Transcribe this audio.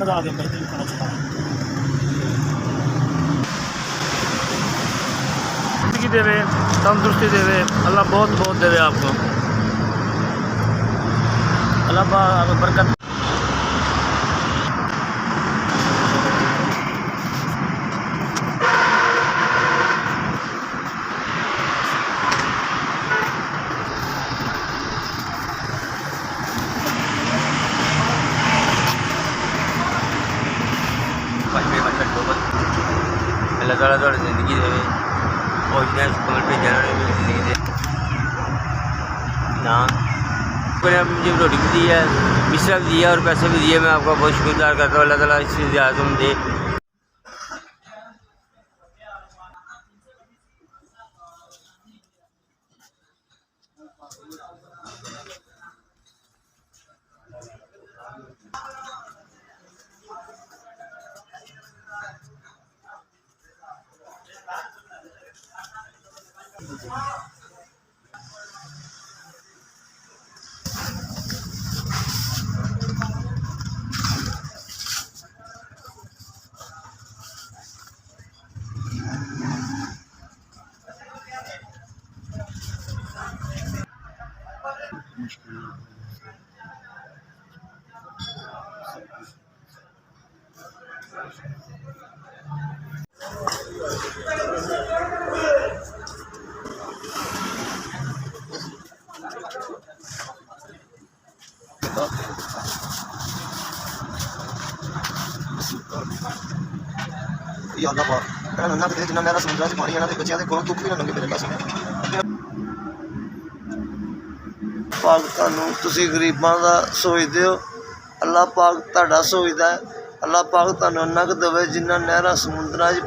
लगा के बेहतरीन खाना चलाएँ। जिंदगी देवे, तंदुरुस्ती देवे, अल्लाह बहुत बहुत देवे आपको, अल्लाह पाक बरकत। अल्लाह ताला थोड़ी जिंदगी देवे और कमल भेजा जिंदगी दे ना मुझे रोटी भी दी है, मिश्रा भी दिया और पैसे भी दिए। मैं आपका बहुत शुक्रगुजार करता हूँ। अल्लाह ताला इस चीज़ आज़म दे। या अल्लाह पाक कहना नन्ना किते जिन्ना मेरा समुद्र च पानी आना ते बच्चियां दे कोलों दुख भी ना लंघे मेरे पास पाक ਤੁਹਾਨੂੰ ਤੁਸੀਂ ਗਰੀਬਾਂ ਦਾ ਸੋਚਦੇ ਹੋ ਅੱਲਾਹ ਪਾਕ ਤੁਹਾਡਾ ਸੋਚਦਾ ਹੈ। ਅੱਲਾਹ ਪਾਕ ਤੁਹਾਨੂੰ ਇੰਨਾ ਕੁ ਦੇਵੇ ਜਿੰਨਾ ਨਹਿਰਾਂ ਸਮੁੰਦਰਾਂ 'ਚ